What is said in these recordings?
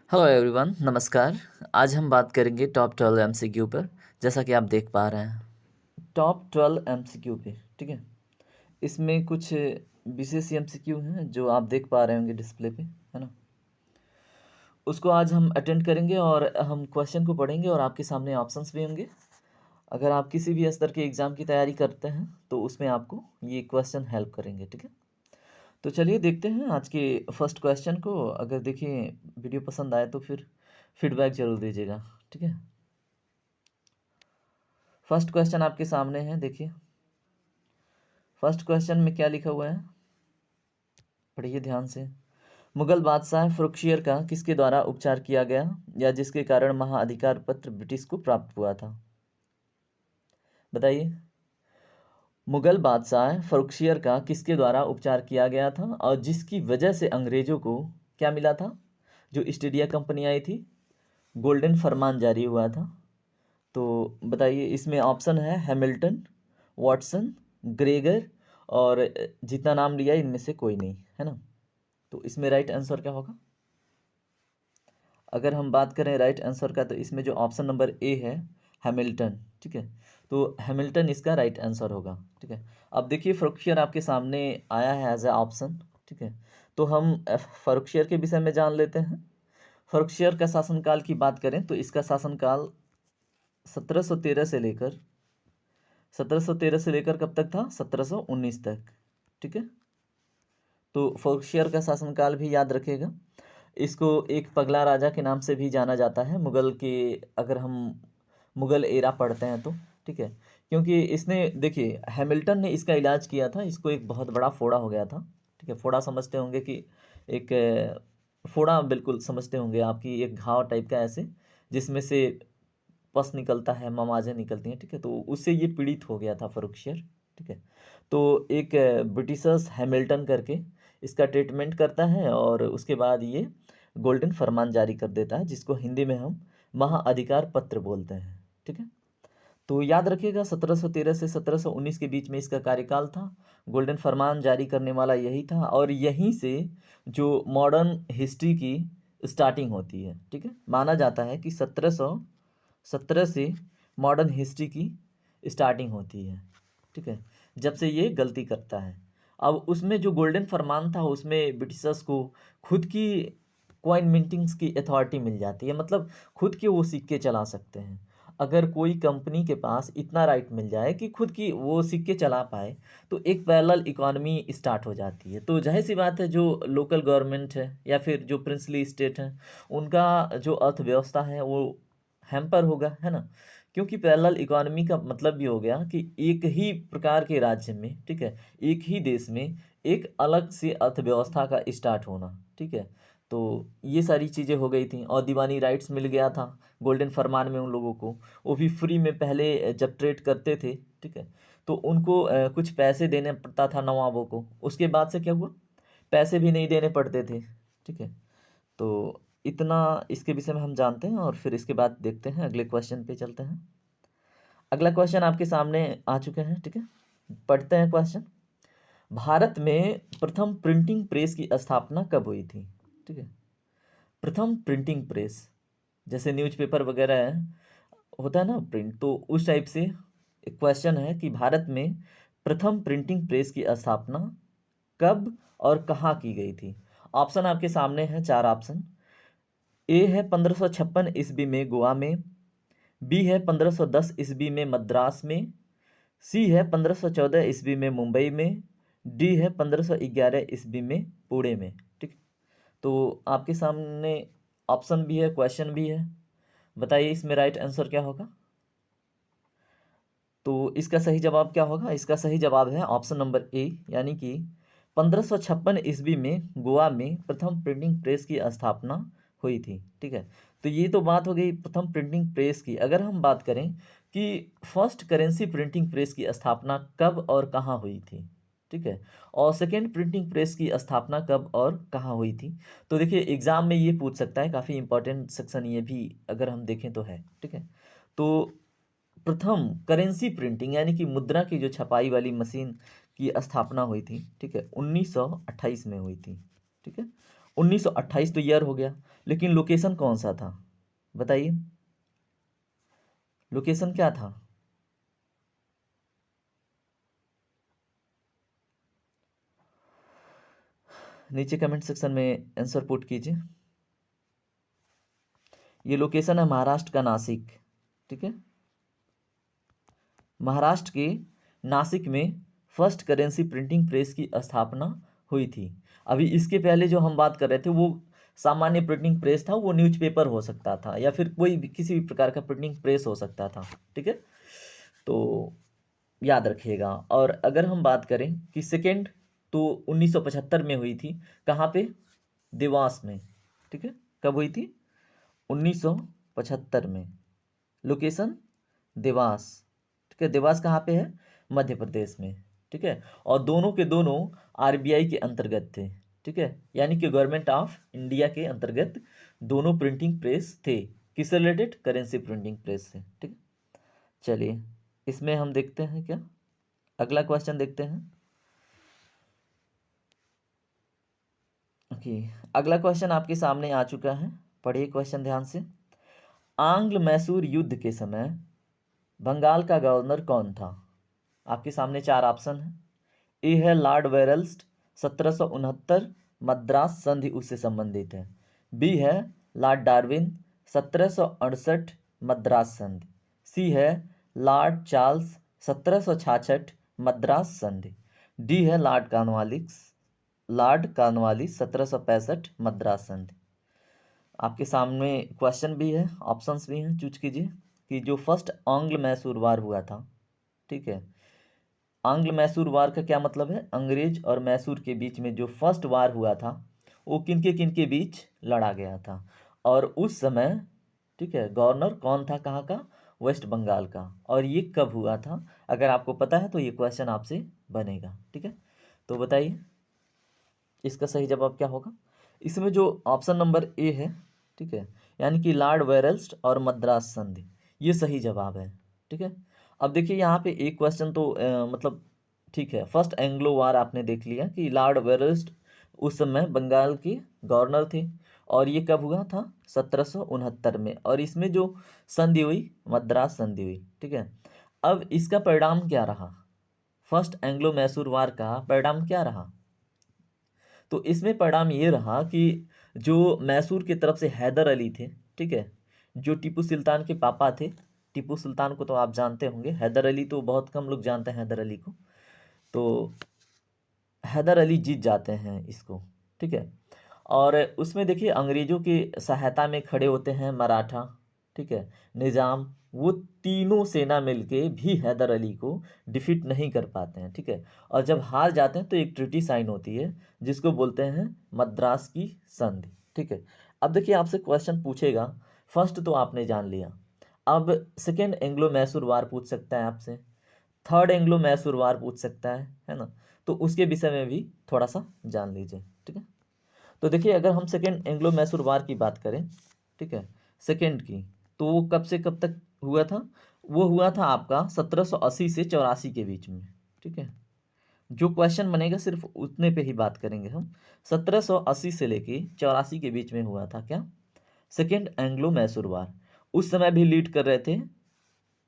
Hello everyone, नमस्कार। आज हम बात करेंगे टॉप 12 एमसीक्यू पर। जैसा कि आप देख पा रहे हैं टॉप 12 एमसीक्यू पे, ठीक है। इसमें कुछ विशेष एमसीक्यू हैं जो आप देख पा रहे होंगे डिस्प्ले पे, है ना। उसको आज हम अटेंड करेंगे और हम क्वेश्चन को पढ़ेंगे और आपके सामने ऑप्शंस भी होंगे। अगर आप किसी भी स्तर के एग्ज़ाम की तैयारी करते हैं तो उसमें आपको ये क्वेश्चन हेल्प करेंगे, ठीक है। तो चलिए देखते हैं आज के फर्स्ट क्वेश्चन को। अगर देखिए वीडियो पसंद आए तो फिर फीडबैक ज़रूर दीजिएगा, ठीक है। फर्स्ट क्वेश्चन आपके सामने है, देखिए। फर्स्ट क्वेश्चन में क्या लिखा हुआ है, पढ़िए ध्यान से। मुगल बादशाह फ़रुखशियर का किसके द्वारा उपचार किया गया या जिसके कारण महाअधिकार पत्र ब्रिटिश को प्राप्त हुआ था? बताइए। मुगल बादशाह फ़रुखशियर का किसके द्वारा उपचार किया गया था और जिसकी वजह से अंग्रेज़ों को क्या मिला था? जो ईस्ट इंडिया कंपनी आई थी, गोल्डन फरमान जारी हुआ था। तो बताइए, इसमें ऑप्शन है हैमिल्टन, वॉटसन, ग्रेगर और जितना नाम लिया इनमें से कोई नहीं, है ना। तो इसमें राइट आंसर क्या होगा? अगर हम बात करें राइट आंसर का तो इसमें जो ऑप्शन नंबर ए है हैमिल्टन, ठीक है। तो हैमिल्टन इसका राइट आंसर होगा, ठीक है। अब देखिए फ़रुखशियर आपके सामने आया है एज ए ऑप्शन, ठीक है। तो हम फ़रुखशियर के विषय में जान लेते हैं। फ़रुखशियर का शासनकाल की बात करें तो इसका शासनकाल 1713 से लेकर 1713 से लेकर कब तक था? 1719 तक, ठीक है। तो फ़रुखशियर का शासनकाल भी याद रखिएगा। इसको एक पगला राजा के नाम से भी जाना जाता है मुगल के, अगर हम मुगल एरा पढ़ते हैं तो, ठीक है। क्योंकि इसने, देखिए, हैमिल्टन ने इसका इलाज किया था। इसको एक बहुत बड़ा फोड़ा हो गया था, ठीक है। फोड़ा समझते होंगे कि एक फोड़ा बिल्कुल समझते होंगे आपकी, एक घाव टाइप का ऐसे, जिसमें से पस निकलता है, ममाजें निकलती हैं, ठीक है। तो उससे ये पीड़ित हो गया था फ़रुखशियर, ठीक है। तो एक ब्रिटिशर्स हैमिल्टन करके इसका ट्रीटमेंट करता है और उसके बाद ये गोल्डन फरमान जारी कर देता है, जिसको हिंदी में हम महाअधिकार पत्र बोलते हैं, ठीक है। तो याद रखिएगा 1713 से 1719 के बीच में इसका कार्यकाल था। गोल्डन फरमान जारी करने वाला यही था और यहीं से जो मॉडर्न हिस्ट्री की स्टार्टिंग होती है, ठीक है। माना जाता है कि 1717 से मॉडर्न हिस्ट्री की स्टार्टिंग होती है, ठीक है, जब से ये गलती करता है। अब उसमें जो गोल्डन फरमान था उसमें ब्रिटिशर्स को खुद की कॉइन मिंटिंग्स की अथॉरिटी मिल जाती है, मतलब खुद के वो सिक्के चला सकते हैं। अगर कोई कंपनी के पास इतना राइट मिल जाए कि खुद की वो सिक्के चला पाए तो एक पैरेलल इकोनॉमी स्टार्ट हो जाती है। तो जाहिर सी बात है, जो लोकल गवर्नमेंट है या फिर जो प्रिंसली स्टेट है, उनका जो अर्थव्यवस्था है वो हैम्पर होगा, है ना। क्योंकि पैरेलल इकोनॉमी का मतलब भी हो गया कि एक ही प्रकार के राज्य में, ठीक है, एक ही देश में एक अलग से अर्थव्यवस्था का स्टार्ट होना, ठीक है। तो ये सारी चीज़ें हो गई थी और दीवानी राइट्स मिल गया था गोल्डन फरमान में उन लोगों को। वो भी फ्री में पहले जब ट्रेड करते थे, ठीक है, तो उनको कुछ पैसे देने पड़ता था नवाबों को। उसके बाद से क्या हुआ, पैसे भी नहीं देने पड़ते थे, ठीक है। तो इतना इसके विषय में हम जानते हैं और फिर इसके बाद देखते हैं, अगले क्वेश्चन पे चलते हैं। अगला क्वेश्चन आपके सामने आ चुके हैं, ठीक है। पढ़ते हैं क्वेश्चन। भारत में प्रथम प्रिंटिंग प्रेस की स्थापना कब हुई थी? ठीक है, प्रथम प्रिंटिंग प्रेस, जैसे न्यूज़पेपर वगैरह है, होता है ना प्रिंट, तो उस टाइप से एक क्वेश्चन है कि भारत में प्रथम प्रिंटिंग प्रेस की स्थापना कब और कहाँ की गई थी? ऑप्शन आपके सामने है, चार ऑप्शन। ए है 1556 ईस्वी में गोवा में, बी है 1510 ईस्वी में मद्रास में, सी है 1514 ईस्वी में मुंबई में, डी है 1511 ईस्वी में पुणे में, ठीक। तो आपके सामने ऑप्शन भी है, क्वेश्चन भी है। बताइए इसमें राइट आंसर क्या होगा? तो इसका सही जवाब क्या होगा? इसका सही जवाब है ऑप्शन नंबर ए, यानी कि 1556 ईस्वी में गोवा में प्रथम प्रिंटिंग प्रेस की स्थापना हुई थी, ठीक है। तो ये तो बात हो गई प्रथम प्रिंटिंग प्रेस की। अगर हम बात करें कि फर्स्ट करेंसी प्रिंटिंग प्रेस की स्थापना कब और कहाँ हुई थी, ठीक है, और सेकेंड प्रिंटिंग प्रेस की स्थापना कब और कहाँ हुई थी, तो देखिए एग्जाम में ये पूछ सकता है, काफ़ी इंपॉर्टेंट सेक्शन ये भी अगर हम देखें तो है, ठीक है। तो प्रथम करेंसी प्रिंटिंग यानी कि मुद्रा की जो छपाई वाली मशीन की स्थापना हुई थी, ठीक है, 1928 में हुई थी, ठीक है। 1928 तो ईयर हो गया, लेकिन लोकेशन कौन सा था बताइए, लोकेशन क्या था? नीचे कमेंट सेक्शन में आंसर पुट कीजिए। ये लोकेशन है महाराष्ट्र का नासिक, ठीक है। महाराष्ट्र के नासिक में फर्स्ट करेंसी प्रिंटिंग प्रेस की स्थापना हुई थी। अभी इसके पहले जो हम बात कर रहे थे वो सामान्य प्रिंटिंग प्रेस था, वो न्यूज़पेपर हो सकता था या फिर कोई भी किसी भी प्रकार का प्रिंटिंग प्रेस हो सकता था, ठीक है। तो याद रखिएगा। और अगर हम बात करें कि सेकेंड, तो 1975 में हुई थी। कहाँ पे? देवास में, ठीक है। कब हुई थी? 1975 में। लोकेशन देवास, ठीक है। देवास कहाँ पे है? मध्य प्रदेश में, ठीक है। और दोनों के दोनों आरबीआई के अंतर्गत थे, ठीक है। यानी कि गवर्नमेंट ऑफ इंडिया के अंतर्गत दोनों प्रिंटिंग प्रेस थे। किससे रिलेटेड? करेंसी प्रिंटिंग प्रेस से, ठीक है। चलिए इसमें हम देखते हैं क्या, अगला क्वेश्चन देखते हैं। ओके, अगला क्वेश्चन आपके सामने आ चुका है, पढ़िए क्वेश्चन ध्यान से। आंग्ल मैसूर युद्ध के समय बंगाल का गवर्नर कौन था? आपके सामने चार ऑप्शन है। ए है लॉर्ड वेरल्स्ट, 1769 मद्रास संधि उससे संबंधित है। बी है लॉर्ड डार्विन, 1768 मद्रास संधि। सी है लॉर्ड चार्ल्स, 1766 मद्रास संधि। डी है लॉर्ड कॉर्नवालिस 1765 मद्रास संधि। आपके सामने क्वेश्चन भी है, ऑप्शंस भी हैं, चूज कीजिए कि जो फर्स्ट आंग्ल मैसूर वार हुआ था, ठीक है। आंग्ल मैसूर वार का क्या मतलब है? अंग्रेज और मैसूर के बीच में जो फर्स्ट वार हुआ था वो किनके बीच लड़ा गया था, और उस समय, ठीक है, गवर्नर कौन था कहाँ का? वेस्ट बंगाल का। और ये कब हुआ था? अगर आपको पता है तो ये क्वेश्चन आपसे बनेगा, ठीक है। तो बताइए इसका सही जवाब क्या होगा? इसमें जो ऑप्शन नंबर ए है, ठीक है, यानी कि लॉर्ड वेरल्स्ट और मद्रास संधि, ये सही जवाब है, ठीक है। अब देखिए यहाँ पे एक क्वेश्चन तो मतलब ठीक है, फर्स्ट एंग्लो वार आपने देख लिया कि लॉर्ड वेरल्स्ट उस समय बंगाल के गवर्नर थे, और ये कब हुआ था? 1769 में। और इसमें जो संधि हुई, मद्रास संधि हुई, ठीक है। अब इसका परिणाम क्या रहा? फर्स्ट एंग्लो मैसूर वार का परिणाम क्या रहा? तो इसमें परिणाम ये रहा कि जो मैसूर की तरफ से हैदर अली थे, ठीक है, जो टीपू सुल्तान के पापा थे। टीपू सुल्तान को तो आप जानते होंगे, हैदर अली तो बहुत कम लोग जानते हैं हैदर अली को। तो हैदर अली जीत जाते हैं इसको, ठीक है। और उसमें देखिए अंग्रेजों की सहायता में खड़े होते हैं मराठा, ठीक है, निज़ाम। वो तीनों सेना मिलके भी हैदर अली को डिफीट नहीं कर पाते हैं, ठीक है। और जब हार जाते हैं तो एक ट्रीटी साइन होती है जिसको बोलते हैं मद्रास की संधि, ठीक है। अब देखिए आपसे क्वेश्चन पूछेगा, फर्स्ट तो आपने जान लिया, अब सेकेंड एंग्लो मैसूर वार पूछ सकता है आपसे, थर्ड एंग्लो मैसूर वार पूछ सकता है ना। तो उसके विषय में भी थोड़ा सा जान लीजिए, ठीक है। तो देखिए अगर हम सेकेंड एंग्लो मैसूर वार की बात करें, ठीक है, सेकेंड की, तो वो कब से कब तक हुआ था? वो हुआ था आपका 1780 से 84 के बीच में, ठीक है। जो क्वेश्चन बनेगा सिर्फ उतने पे ही बात करेंगे हम। 1780 से लेके 84 के बीच में हुआ था क्या? सेकेंड एंग्लो मैसूर वार। उस समय भी लीड कर रहे थे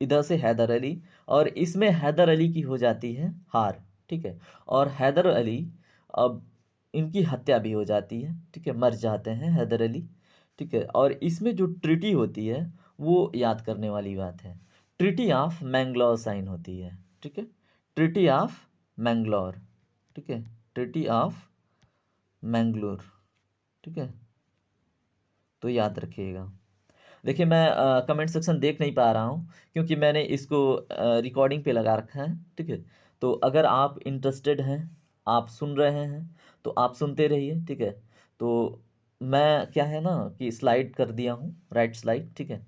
इधर से हैदर अली, और इसमें हैदर अली की हो जाती है हार, ठीक है। और हैदर अली, अब इनकी हत्या भी हो जाती है, ठीक है, मर जाते हैं हैदर अली, ठीक है। और इसमें जो ट्रीटी होती है वो याद करने वाली बात है, ट्रीटी ऑफ मैंगलोर साइन होती है, ठीक है। ट्रीटी ऑफ मैंगलोर, ठीक है, ट्रीटी ऑफ मैंगलोर, ठीक है। तो याद रखिएगा। देखिए मैं कमेंट सेक्शन देख नहीं पा रहा हूँ क्योंकि मैंने इसको रिकॉर्डिंग पे लगा रखा है, ठीक है। तो अगर आप इंटरेस्टेड हैं, आप सुन रहे हैं, तो आप सुनते रहिए, ठीक है। तो मैं क्या है ना कि स्लाइड कर दिया हूँ, राइट स्लाइड, ठीक है,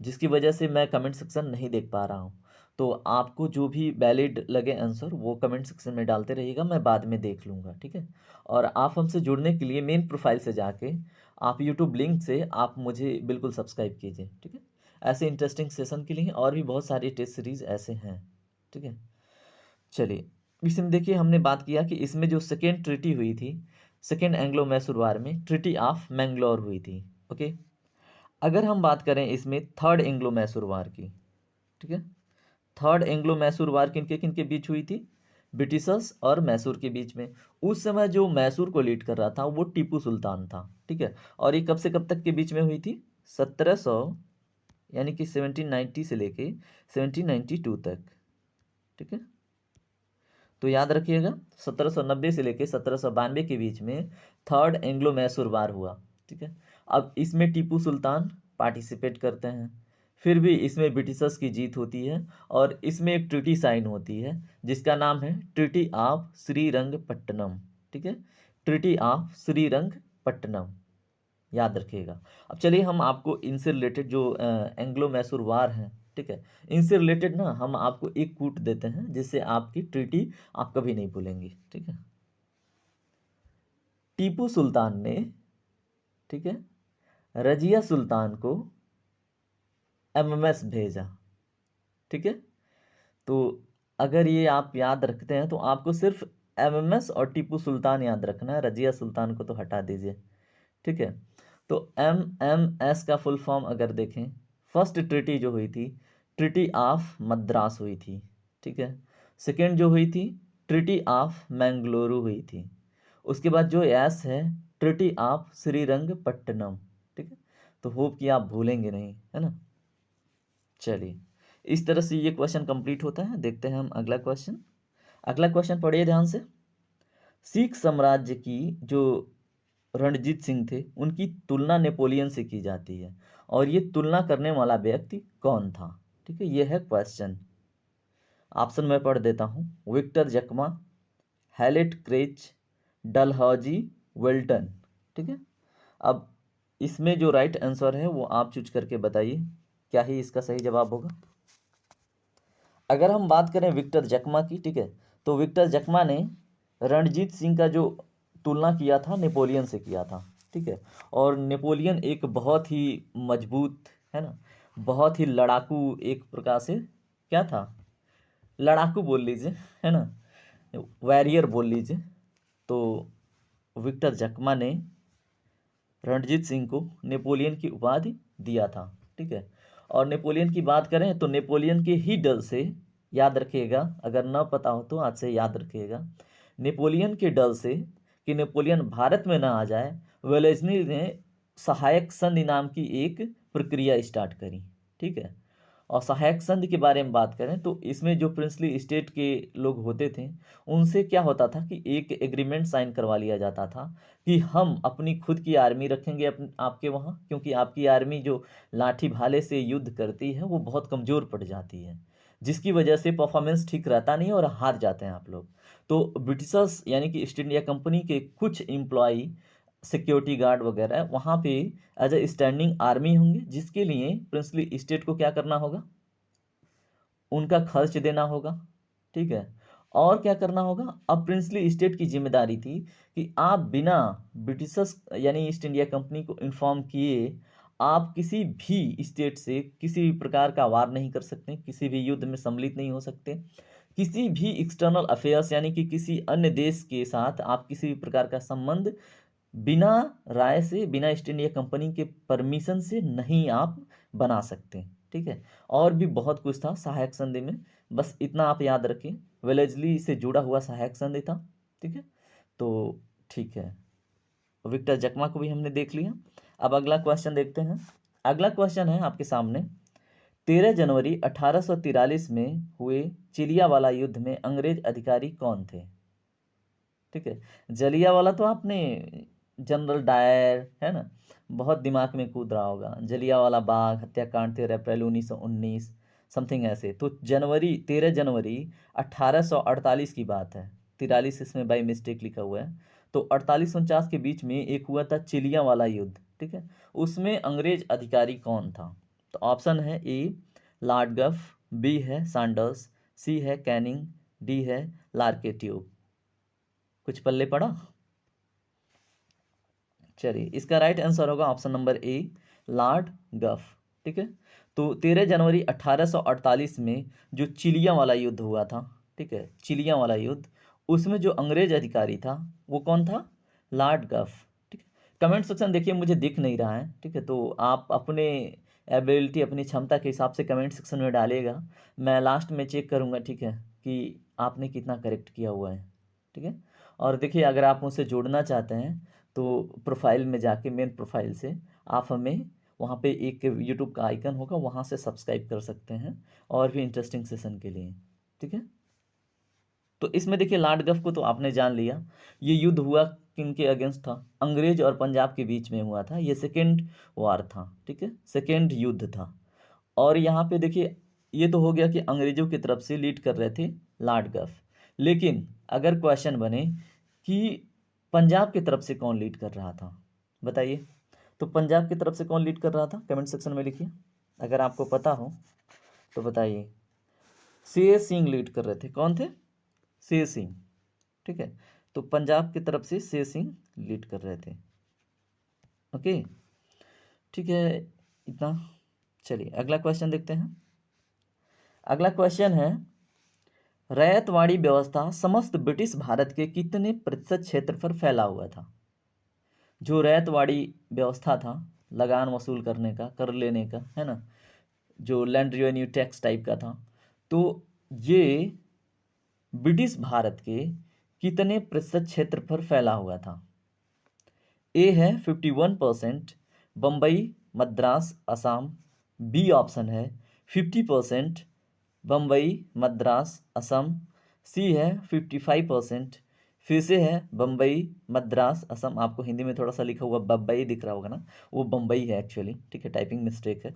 जिसकी वजह से मैं कमेंट सेक्शन नहीं देख पा रहा हूँ। तो आपको जो भी वैलिड लगे आंसर वो कमेंट सेक्शन में डालते रहिएगा, मैं बाद में देख लूँगा, ठीक है। और आप हमसे जुड़ने के लिए मेन प्रोफाइल से जाके आप यूट्यूब लिंक से आप मुझे बिल्कुल सब्सक्राइब कीजिए, ठीक है। ऐसे इंटरेस्टिंग सेशन के लिए और भी बहुत सारे टेस्ट सीरीज ऐसे हैं, ठीक है। चलिए इसमें देखिए हमने बात किया कि इसमें जो सेकेंड ट्रीटी हुई थी, सेकेंड एंग्लो मैसूर वार में ट्रीटी ऑफ मैंगलोर हुई थी, ओके। अगर हम बात करें इसमें थर्ड एंग्लो मैसूर वार की, ठीक है, थर्ड एंग्लो मैसूर वार किनके किनके बीच हुई थी? ब्रिटिशर्स और मैसूर के बीच में। उस समय जो मैसूर को लीड कर रहा था वो टीपू सुल्तान था, ठीक है। और ये कब से कब तक के बीच में हुई थी? 1700 यानी कि 1790 से लेके 1792 तक, ठीक है। तो याद रखिएगा 1790 से लेके 1792 के बीच में थर्ड एंग्लो मैसूर वार हुआ, ठीक है। अब इसमें टीपू सुल्तान पार्टिसिपेट करते हैं, फिर भी इसमें ब्रिटिशर्स की जीत होती है और इसमें एक ट्रीटी साइन होती है जिसका नाम है ट्रीटी ऑफ श्रीरंगपट्टनम, ठीक है, ट्रीटी ऑफ श्रीरंगपट्टनम, याद रखिएगा। अब चलिए हम आपको इनसे रिलेटेड जो एंग्लो मैसूर वार हैं, ठीक है, इनसे रिलेटेड ना हम आपको एक कूट देते हैं जिससे आपकी ट्रीटी आप कभी नहीं भूलेंगे, ठीक है। टीपू सुल्तान ने, ठीक है, रजिया सुल्तान को एमएमएस भेजा, ठीक है। तो अगर ये आप याद रखते हैं तो आपको सिर्फ एमएमएस और टीपू सुल्तान याद रखना है, रजिया सुल्तान को तो हटा दीजिए, ठीक है। तो एमएमएस का फुल फॉर्म अगर देखें, फर्स्ट ट्रीटी जो हुई थी ट्रीटी ऑफ मद्रास हुई थी, ठीक है। सेकेंड जो हुई थी ट्रीटी ऑफ मैंगलोरू हुई थी। उसके बाद जो एस है ट्रीटी ऑफ श्रीरंगपट्टनम, ठीक है। तो होप कि आप भूलेंगे नहीं, है ना। चलिए इस तरह से ये क्वेश्चन कंप्लीट होता है। देखते हैं हम अगला क्वेश्चन। अगला क्वेश्चन पढ़िए ध्यान से। सिख साम्राज्य की जो रणजीत सिंह थे उनकी तुलना नेपोलियन से की जाती है और ये तुलना करने वाला व्यक्ति कौन था, ठीक है। ये है क्वेश्चन। ऑप्शन मैं पढ़ देता हूँ। विक्टर जकमा, हैलेट क्रेच, डलहौजी, वेल्टन, ठीक है। अब इसमें जो राइट आंसर है वो आप चूज करके बताइए क्या ही इसका सही जवाब होगा। अगर हम बात करें विक्टर जकमा की, ठीक है, तो विक्टर जकमा ने रणजीत सिंह का जो तुलना किया था नेपोलियन से किया था, ठीक है। और नेपोलियन एक बहुत ही मजबूत, है ना, बहुत ही लड़ाकू, एक प्रकार से क्या था, लड़ाकू बोल लीजिए, है ना, वॉरियर बोल लीजिए। तो विक्टर जकमा ने रणजीत सिंह को नेपोलियन की उपाधि दिया था, ठीक है। और नेपोलियन की बात करें तो नेपोलियन के ही डर से, याद रखिएगा, अगर न पता हो तो आज से याद रखिएगा, नेपोलियन के डर से कि नेपोलियन भारत में ना आ जाए, वेलेस्ली ने सहायक संधि नाम की एक प्रक्रिया स्टार्ट करी, ठीक है। और सहायक संधि के बारे में बात करें तो इसमें जो प्रिंसली स्टेट के लोग होते थे उनसे क्या होता था कि एक एग्रीमेंट साइन करवा लिया जाता था कि हम अपनी खुद की आर्मी रखेंगे आपके वहाँ, क्योंकि आपकी आर्मी जो लाठी भाले से युद्ध करती है वो बहुत कमज़ोर पड़ जाती है, जिसकी वजह से परफॉर्मेंस ठीक रहता नहीं और हार जाते हैं आप लोग। तो ब्रिटिशर्स यानी कि ईस्ट इंडिया कंपनी के कुछ एम्प्लॉई, सिक्योरिटी गार्ड वगैरह वहाँ पे एज ए स्टैंडिंग आर्मी होंगे, जिसके लिए प्रिंसली स्टेट को क्या करना होगा, उनका खर्च देना होगा, ठीक है। और क्या करना होगा, अब प्रिंसली स्टेट की जिम्मेदारी थी कि आप बिना ब्रिटिशर्स यानी ईस्ट इंडिया कंपनी को इन्फॉर्म किए आप किसी भी स्टेट से किसी भी प्रकार का वार नहीं कर सकते, किसी भी युद्ध में सम्मिलित नहीं हो सकते, किसी भी एक्सटर्नल अफेयर्स यानी कि किसी अन्य देश के साथ आप किसी भी प्रकार का संबंध बिना राय से, बिना ईस्ट इंडिया कंपनी के परमिशन से नहीं आप बना सकते, ठीक है। और भी बहुत कुछ था सहायक संधि में, बस इतना आप याद रखिए, वेलेस्ली से जुड़ा हुआ सहायक संधि था, ठीक है। तो ठीक है, विक्टर जकमा को भी हमने देख लिया। अब अगला क्वेश्चन देखते हैं। अगला क्वेश्चन है आपके सामने। 13 जनवरी 1843 में हुए चिलियावाला युद्ध में अंग्रेज अधिकारी कौन थे, ठीक है। जलियावाला तो आपने, जनरल डायर, है ना, बहुत दिमाग में कूद रहा होगा, जलियावाला बाग हत्याकांड 13 अप्रैल 1919 समथिंग ऐसे। तो 13 जनवरी 1848 की बात है, 43 इसमें बाई मिस्टेक लिखा हुआ है। तो 48-49 के बीच में एक हुआ था चिलियावाला युद्ध, ठीक है। उसमें अंग्रेज अधिकारी कौन था? तो ऑप्शन है ए लॉर्ड गफ, बी है सैंडर्स, सी है कैनिंग, डी है लार्केट्यूब। कुछ पल्ले पड़ा? चलिए इसका राइट आंसर होगा ऑप्शन नंबर ए लॉर्ड गफ, ठीक है। तो 13 जनवरी 1848 में जो चिलिया वाला युद्ध हुआ था, ठीक है, चिलिया वाला युद्ध, उसमें जो अंग्रेज अधिकारी था वो कौन था? लॉर्ड गफ, ठीक है। कमेंट सेक्शन देखिए मुझे दिख नहीं रहा है, ठीक है, तो आप अपने एबिलिटी अपनी क्षमता के हिसाब से कमेंट सेक्शन में डालिएगा। मैं लास्ट में चेक करूँगा, ठीक है, कि आपने कितना करेक्ट किया हुआ है, ठीक है। और देखिए अगर आप मुझसे जुड़ना चाहते हैं तो प्रोफाइल में जाके मेन प्रोफाइल से आप हमें वहाँ पे एक यूट्यूब का आइकन होगा, वहाँ से सब्सक्राइब कर सकते हैं और भी इंटरेस्टिंग सेशन के लिए, ठीक है। तो इसमें देखिए लॉर्ड गफ को तो आपने जान लिया। ये युद्ध हुआ किनके अगेंस्ट था? अंग्रेज और पंजाब के बीच में हुआ था। ये सेकेंड वार था, ठीक है, सेकेंड युद्ध था। और यहाँ पे देखिए ये तो हो गया कि अंग्रेजों की तरफ से लीड कर रहे थे लॉर्ड गफ। लेकिन अगर क्वेश्चन बने कि पंजाब की तरफ से कौन लीड कर रहा था, बताइए। तो पंजाब की तरफ से कौन लीड कर रहा था? कमेंट सेक्शन में लिखिए अगर आपको पता हो तो बताइए। शेर सिंह लीड कर रहे थे। कौन थे? शेर सिंह, ठीक है। तो पंजाब की तरफ से शेर सिंह लीड कर रहे थे। ओके, ठीक है, इतना। चलिए अगला क्वेश्चन देखते हैं। अगला क्वेश्चन है, रैयतवाड़ी व्यवस्था समस्त ब्रिटिश भारत के कितने प्रतिशत क्षेत्र पर फैला हुआ था? जो रैयतवाड़ी व्यवस्था था, लगान वसूल करने का, कर लेने का, है ना, जो लैंड रेवेन्यू टैक्स टाइप का था, तो ये ब्रिटिश भारत के कितने प्रतिशत क्षेत्र पर फैला हुआ था? ए है 51%, बम्बई, मद्रास, असम। बी ऑप्शन है 50%, बम्बई, मद्रास, असम। सी है 55%, फिर से है बम्बई, मद्रास, असम। आपको हिंदी में थोड़ा सा लिखा हुआ बम्बई दिख रहा होगा ना, वो बम्बई है एक्चुअली, ठीक है, टाइपिंग मिस्टेक है।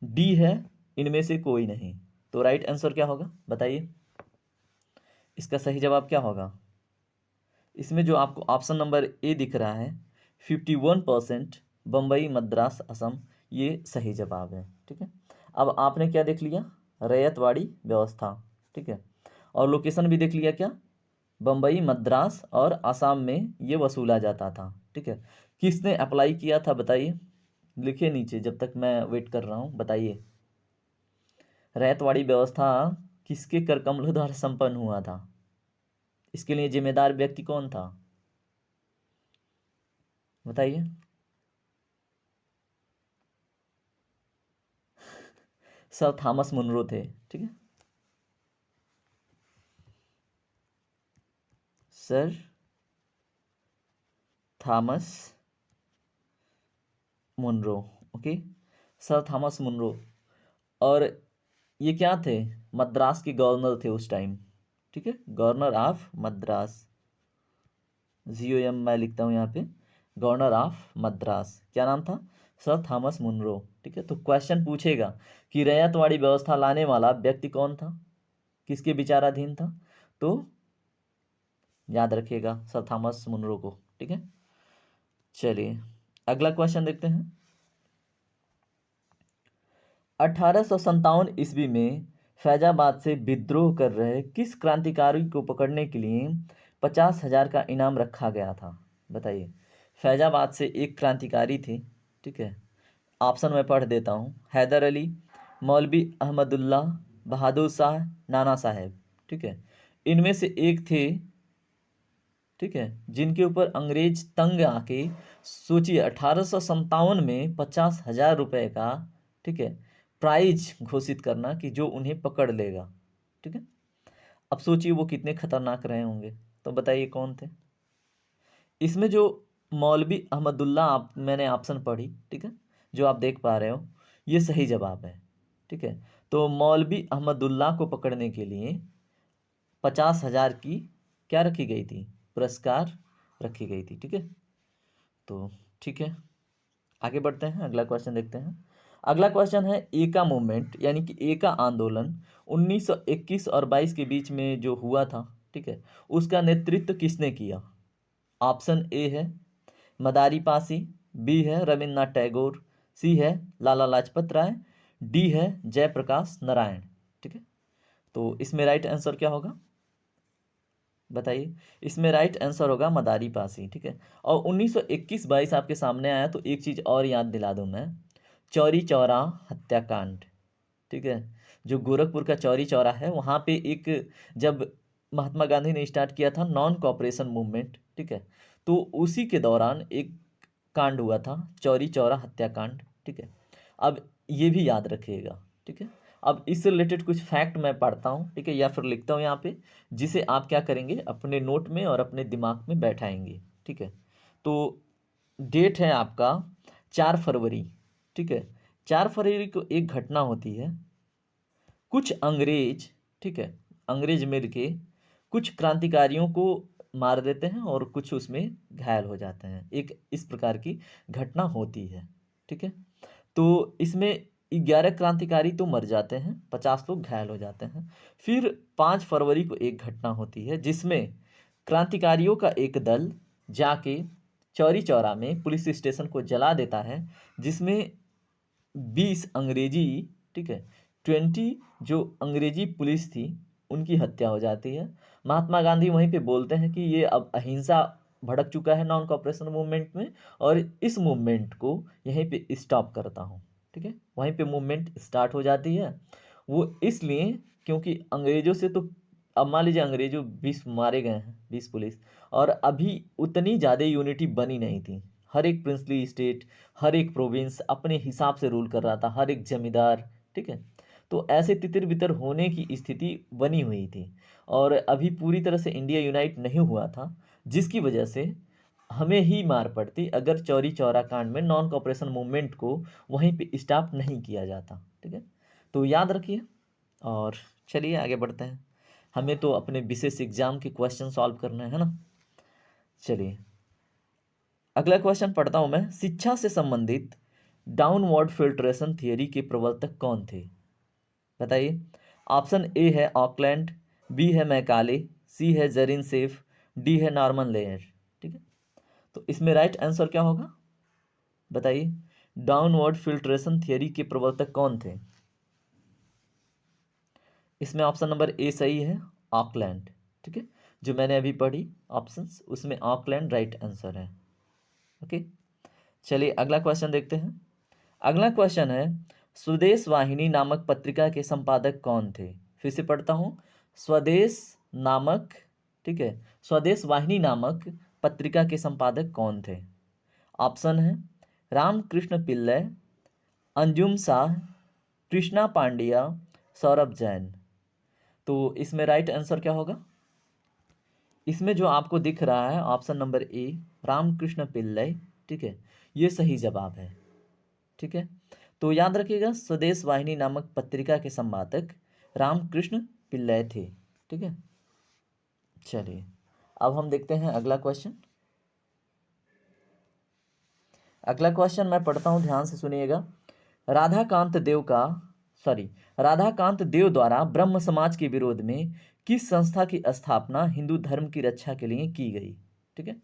डी है इनमें से कोई नहीं। तो राइट आंसर क्या होगा बताइए? इसका सही जवाब क्या होगा? इसमें जो आपको ऑप्शन नंबर ए दिख रहा है 51%, बम्बई, मद्रास, असम, ये सही जवाब है, ठीक है। अब आपने क्या देख लिया? रैयतवाड़ी व्यवस्था, ठीक है, और लोकेशन भी देख लिया क्या? बम्बई, मद्रास और असम में ये वसूला जाता था, ठीक है। किसने अप्लाई किया था बताइए? लिखिए नीचे जब तक मैं वेट कर रहा हूँ, बताइए। रैयतवाड़ी व्यवस्था किसके कर कमलों द्वारा संपन्न हुआ था? इसके लिए जिम्मेदार व्यक्ति कौन था बताइए? सर थॉमस मुनरो थे, ठीक है। Sir Thomas Munro, okay, sir Thomas Munro. और ये क्या थे? मद्रास के गवर्नर थे उस टाइम, ठीक है, गवर्नर ऑफ मद्रास। GOM मैं लिखता हूँ यहाँ पे, गवर्नर ऑफ मद्रास। क्या नाम था? सर थॉमस मुनरो, ठीक है। तो क्वेश्चन पूछेगा कि रैयतवाड़ी व्यवस्था लाने वाला व्यक्ति कौन था, किसके विचाराधीन था? तो याद रखिएगा सर थॉमस मुनरो को, ठीक है। चलिए अगला क्वेश्चन देखते हैं। 1857 ईस्वी में फैजाबाद से विद्रोह कर रहे किस क्रांतिकारी को पकड़ने के लिए 50,000 का इनाम रखा गया था? बताइए। फैजाबाद से एक क्रांतिकारी थे, ठीक है। ऑप्शन मैं पढ़ देता हूँ। हैदर अली, मौलवी अहमदुल्ला, बहादुर शाह, नाना साहेब, ठीक है। इनमें से एक थे, ठीक है, जिनके ऊपर अंग्रेज तंग आके, सोचिए 1857 में 50,000 रुपये का, ठीक है, प्राइज घोषित करना कि जो उन्हें पकड़ लेगा, ठीक है। अब सोचिए वो कितने खतरनाक रहे होंगे। तो बताइए कौन थे? इसमें जो मौलवी अहमदुल्ला आप मैंने ऑप्शन पढ़ी, ठीक है, जो आप देख पा रहे हो, ये सही जवाब है, ठीक है। तो मौलवी अहमदुल्ला को पकड़ने के लिए 50,000 की क्या रखी गई थी? पुरस्कार रखी गई थी, ठीक है। तो ठीक है, आगे बढ़ते हैं, अगला क्वेश्चन देखते हैं। अगला क्वेश्चन है, एका मूवमेंट यानी कि एका आंदोलन 1921 और 22 के बीच में जो हुआ था, ठीक है, उसका नेतृत्व किसने किया? ऑप्शन ए है मदारी पासी, बी है रविन्द्रनाथ टैगोर, सी है लाला लाजपत राय, डी है जयप्रकाश नारायण, ठीक है। तो इसमें राइट आंसर क्या होगा बताइए? इसमें राइट आंसर होगा मदारी पासी, ठीक है। और 1921-22 आपके सामने आया तो एक चीज़ और याद दिला दूं मैं, चौरी चौरा हत्याकांड, ठीक है, जो गोरखपुर का चौरी चौरा है वहाँ पे एक, जब महात्मा गांधी ने स्टार्ट किया था नॉन कॉपरेशन मूवमेंट, ठीक है, तो उसी के दौरान एक कांड हुआ था, चौरी चौरा हत्याकांड, ठीक है। अब ये भी याद रखिएगा, ठीक है। अब इससे रिलेटेड कुछ फैक्ट मैं पढ़ता हूँ, ठीक है, या फिर लिखता हूँ यहाँ पे, जिसे आप क्या करेंगे अपने नोट में और अपने दिमाग में बैठाएंगे, ठीक है। तो डेट है आपका 4 फरवरी, ठीक है। 4 फरवरी को एक घटना होती है, कुछ अंग्रेज, ठीक है, अंग्रेज मिल के कुछ क्रांतिकारियों को मार देते हैं और कुछ उसमें घायल हो जाते हैं, एक इस प्रकार की घटना होती है, ठीक है। तो इसमें 11 क्रांतिकारी तो मर जाते हैं, 50 लोग घायल हो जाते हैं। फिर 5 फरवरी को एक घटना होती है जिसमें क्रांतिकारियों का एक दल जाके चौरी चौरा में पुलिस स्टेशन को जला देता है, जिसमें 20 अंग्रेजी, ठीक है, 20 जो अंग्रेजी पुलिस थी उनकी हत्या हो जाती है। महात्मा गांधी वहीं पे बोलते हैं कि ये अब अहिंसा भड़क चुका है नॉन कॉपरेशन मूवमेंट में, और इस मूवमेंट को यहीं पे स्टॉप करता हूँ, ठीक है। वहीं पे मूवमेंट स्टार्ट हो जाती है। वो इसलिए क्योंकि अंग्रेजों से तो, अब मान लीजिए अंग्रेजों 20 मारे गए हैं, 20 पुलिस, और अभी उतनी ज़्यादा यूनिटी बनी नहीं थी। हर एक प्रिंसली स्टेट, हर एक प्रोविंस अपने हिसाब से रूल कर रहा था, हर एक जमींदार, ठीक है। तो ऐसे तितर बितर होने की स्थिति बनी हुई थी, और अभी पूरी तरह से इंडिया यूनाइट नहीं हुआ था, जिसकी वजह से हमें ही मार पड़ती अगर चौरी चौरा कांड में नॉन कॉपरेशन मूवमेंट को वहीं पे स्टॉप नहीं किया जाता, ठीक है। तो याद रखिए, और चलिए आगे बढ़ते हैं। हमें तो अपने विशेष एग्जाम के क्वेश्चन सॉल्व करने हैं ना। चलिए अगला क्वेश्चन पढ़ता हूं मैं। शिक्षा से संबंधित डाउनवर्ड फिल्ट्रेशन थियरी के प्रवर्तक कौन थे? बताइए। ऑप्शन ए है ऑकलैंड, बी है मैकाले, सी है जेरिन सेफ, डी है नॉर्मन लेयर, ठीक है। तो इसमें राइट आंसर क्या होगा बताइए। डाउनवर्ड फिल्ट्रेशन थियरी के प्रवर्तक कौन थे? इसमें ऑप्शन नंबर ए सही है, ऑकलैंड, ठीक है। जो मैंने अभी पढ़ी ऑप्शंस, उसमें ऑकलैंड राइट आंसर है। ओके, चलिए अगला क्वेश्चन देखते हैं। अगला क्वेश्चन है, स्वदेश वाहिनी नामक पत्रिका के संपादक कौन थे? फिर से पढ़ता हूँ। स्वदेश नामक, ठीक है, स्वदेश वाहिनी नामक पत्रिका के संपादक कौन थे? ऑप्शन है रामकृष्ण पिल्लै, अंजुम शाह, कृष्णा पांड्या, सौरभ जैन। तो इसमें राइट आंसर क्या होगा? इसमें जो आपको दिख रहा है option number A, Ramakrishna Pillai, ठीक है, ये सही जवाब है, ठीक है। तो याद रखिएगा, स्वदेश वाहिनी नामक पत्रिका के संपादक रामकृष्ण पिल्लै थे, ठीक है। चलिए अब हम देखते हैं अगला क्वेश्चन। अगला क्वेश्चन मैं पढ़ता हूं, ध्यान से सुनिएगा। राधाकांत देव का राधाकांत देव द्वारा ब्रह्म समाज के विरोध में किस संस्था की स्थापना हिंदू धर्म की रक्षा के लिए की गई? ठीक है,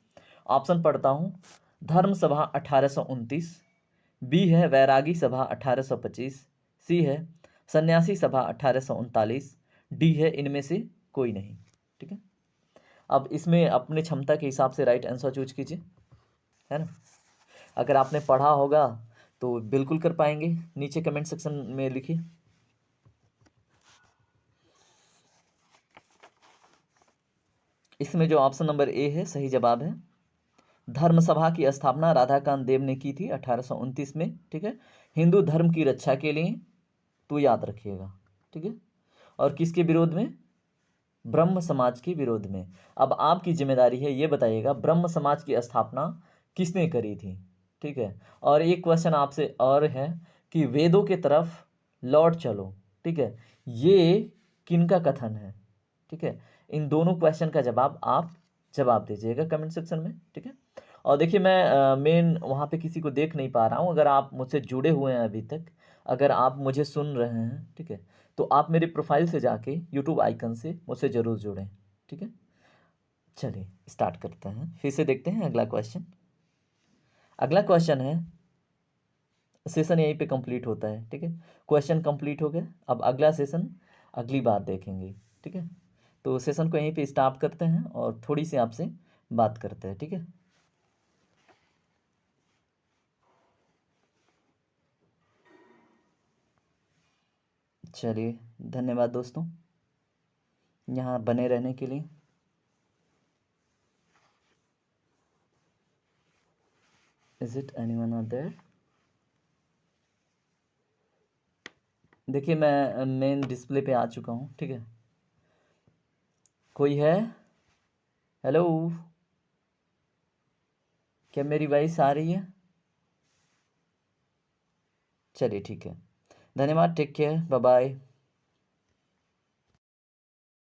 ऑप्शन पढ़ता हूं। धर्म सभा 1829, बी है वैरागी सभा 1825, सी है सन्यासी सभा 1839, डी है इनमें से कोई नहीं, ठीक है। अब इसमें अपने क्षमता के हिसाब से राइट आंसर चूज कीजिए, है ना। अगर आपने पढ़ा होगा तो बिल्कुल कर पाएंगे, नीचे कमेंट सेक्शन में लिखिए। इसमें जो ऑप्शन नंबर ए है सही जवाब है। धर्म सभा की स्थापना राधाकांत देव ने की थी 1829 में, ठीक है, हिंदू धर्म की रक्षा के लिए। तो याद रखिएगा, ठीक है। और किसके विरोध में? ब्रह्म समाज के विरोध में। अब आपकी जिम्मेदारी है ये बताइएगा ब्रह्म समाज की स्थापना किसने करी थी, ठीक है। और एक क्वेश्चन आपसे और है कि वेदों के तरफ लौट चलो, ठीक है, ये किनका कथन है? ठीक है, इन दोनों क्वेश्चन का जवाब आप जवाब दीजिएगा कमेंट सेक्शन में, ठीक है। और देखिए मैं मेन वहाँ पे किसी को देख नहीं पा रहा हूँ। अगर आप मुझसे जुड़े हुए हैं अभी तक, अगर आप मुझे सुन रहे हैं, ठीक है, तो आप मेरे प्रोफाइल से जाके यूट्यूब आइकन से मुझसे ज़रूर जुड़ें, ठीक है। चलिए स्टार्ट करते हैं, फिर से देखते हैं अगला क्वेश्चन। अगला क्वेश्चन है, सेशन यहीं पे कंप्लीट होता है, ठीक है। क्वेश्चन कंप्लीट हो गया, अब अगला सेशन अगली बार देखेंगे, ठीक है। तो सेशन को यहीं पे स्टॉप करते हैं और थोड़ी सी आपसे बात करते हैं, ठीक है। चलिए धन्यवाद दोस्तों यहाँ बने रहने के लिए। Is it anyone out there? देखिए मैं मेन डिस्प्ले पे आ चुका हूँ, ठीक है। कोई है? हेलो, क्या मेरी वॉइस आ रही है? चलिए ठीक है, धन्यवाद, टेक केयर, बाय बाय।